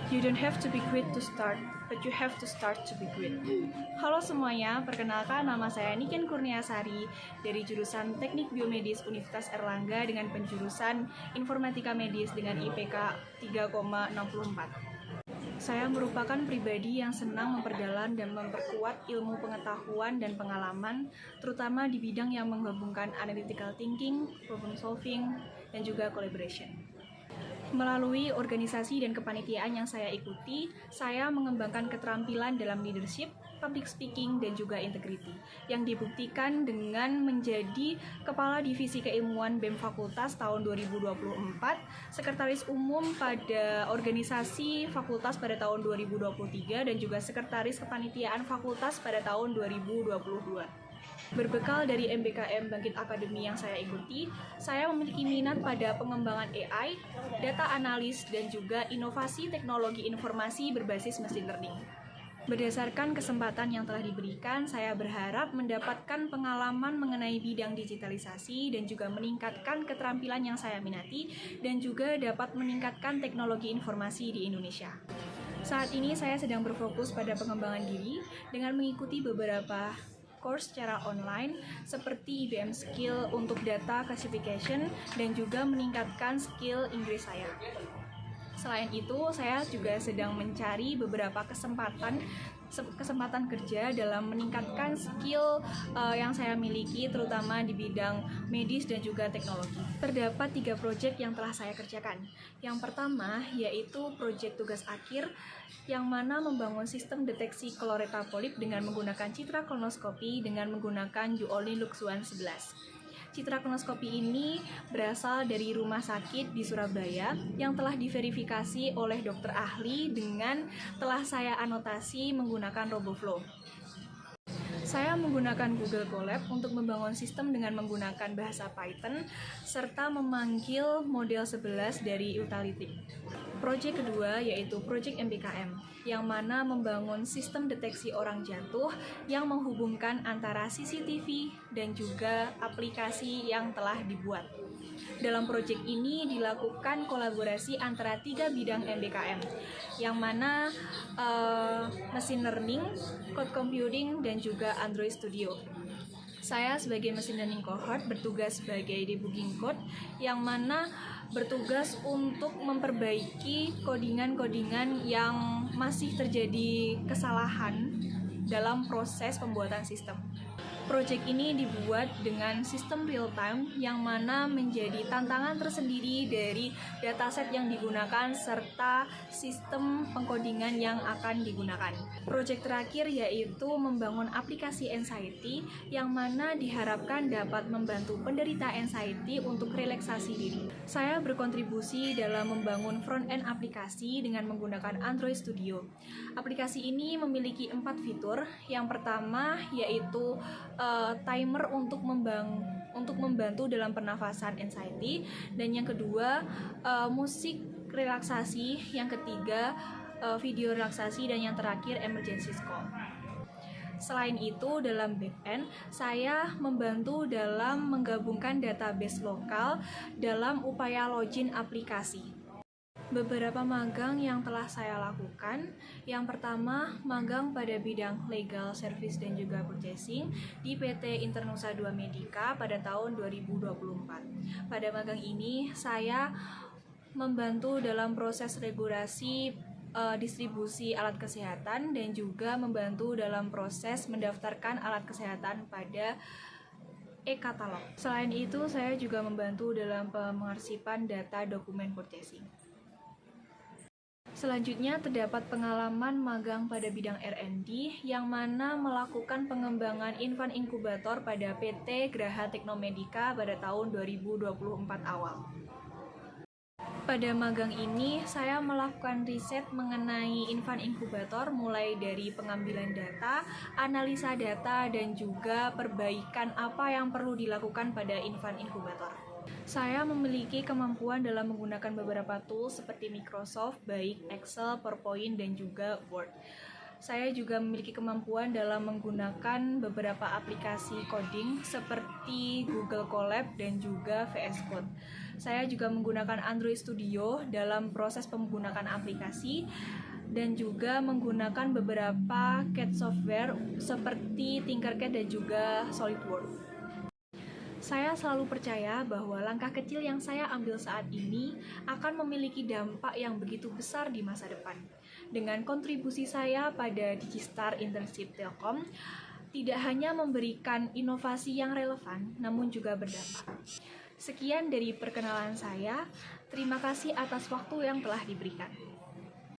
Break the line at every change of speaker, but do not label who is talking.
You don't have to be great to start, but you have to start to be great. Halo semuanya, perkenalkan nama saya Niken Kurniasari dari jurusan Teknik Biomedis Universitas Erlangga dengan penjurusan Informatika Medis dengan IPK 3,64. Saya merupakan pribadi yang senang memperdalam dan memperkuat ilmu pengetahuan dan pengalaman, terutama di bidang yang menggabungkan analytical thinking, problem solving, dan juga collaboration. Melalui organisasi dan kepanitiaan yang saya ikuti, saya mengembangkan keterampilan dalam leadership, public speaking, dan juga integrity, yang dibuktikan dengan menjadi Kepala Divisi Keilmuan BEM Fakultas tahun 2024, Sekretaris Umum pada organisasi Fakultas pada tahun 2023, dan juga Sekretaris Kepanitiaan Fakultas pada tahun 2022. Berbekal dari MBKM Bangkit Academy yang saya ikuti, saya memiliki minat pada pengembangan AI, data analis, dan juga inovasi teknologi informasi berbasis machine learning. Berdasarkan kesempatan yang telah diberikan, saya berharap mendapatkan pengalaman mengenai bidang digitalisasi dan juga meningkatkan keterampilan yang saya minati dan juga dapat meningkatkan teknologi informasi di Indonesia. Saat ini saya sedang berfokus pada pengembangan diri dengan mengikuti beberapa course secara online seperti IBM Skill untuk data classification dan juga meningkatkan skill Inggris saya. Selain itu, saya juga sedang mencari beberapa kesempatan kerja dalam meningkatkan skill yang saya miliki, terutama di bidang medis dan juga teknologi. Terdapat 3 proyek yang telah saya kerjakan. Yang pertama yaitu proyek tugas akhir yang mana membangun sistem deteksi koloreta polip dengan menggunakan citra kolonoskopi dengan menggunakan Yuoli Luxuan 11. Citra kolonoskopi ini berasal dari rumah sakit di Surabaya yang telah diverifikasi oleh dokter ahli dengan telah saya anotasi menggunakan RoboFlow. Saya menggunakan Google Colab untuk membangun sistem dengan menggunakan bahasa Python serta memanggil model 11 dari Utilytic. Proyek kedua yaitu proyek MBKM yang mana membangun sistem deteksi orang jatuh yang menghubungkan antara CCTV dan juga aplikasi yang telah dibuat. Dalam proyek ini dilakukan kolaborasi antara 3 bidang MBKM, yang mana machine learning, cloud computing, dan juga Android Studio. Saya sebagai machine learning cohort bertugas sebagai debugging code, yang mana bertugas untuk memperbaiki codingan-codingan yang masih terjadi kesalahan dalam proses pembuatan sistem. Proyek ini dibuat dengan sistem real time yang mana menjadi tantangan tersendiri dari dataset yang digunakan serta sistem pengkodingan yang akan digunakan. Proyek terakhir yaitu membangun aplikasi anxiety yang mana diharapkan dapat membantu penderita anxiety untuk relaksasi diri. Saya berkontribusi dalam membangun front-end aplikasi dengan menggunakan Android Studio. Aplikasi ini memiliki 4 fitur. Yang pertama yaitu timer untuk membantu dalam pernafasan anxiety, dan yang kedua musik relaksasi, yang ketiga video relaksasi, dan yang terakhir emergency call. Selain itu, dalam backend, saya membantu dalam menggabungkan database lokal dalam upaya login aplikasi. Beberapa magang yang telah saya lakukan, yang pertama magang pada bidang legal service dan juga purchasing di PT Internusa II Medica pada tahun 2024. Pada magang ini saya membantu dalam proses regulasi distribusi alat kesehatan dan juga membantu dalam proses mendaftarkan alat kesehatan pada e-katalog. Selain itu, saya juga membantu dalam pengarsipan data dokumen purchasing. Selanjutnya terdapat pengalaman magang pada bidang R&D yang mana melakukan pengembangan infant inkubator pada PT Graha Teknomedika pada tahun 2024 awal. Pada magang ini, saya melakukan riset mengenai infant inkubator mulai dari pengambilan data, analisa data, dan juga perbaikan apa yang perlu dilakukan pada infant inkubator. Saya memiliki kemampuan dalam menggunakan beberapa tools seperti Microsoft, baik Excel, PowerPoint, dan juga Word. Saya juga memiliki kemampuan dalam menggunakan beberapa aplikasi coding seperti Google Colab dan juga VS Code. Saya juga menggunakan Android Studio dalam proses penggunaan aplikasi dan juga menggunakan beberapa CAD software seperti Tinkercad dan juga SolidWorks. Saya selalu percaya bahwa langkah kecil yang saya ambil saat ini akan memiliki dampak yang begitu besar di masa depan. Dengan kontribusi saya pada Digistar Internship Telkom, tidak hanya memberikan inovasi yang relevan, namun juga berdampak. Sekian dari perkenalan saya. Terima kasih atas waktu yang telah diberikan.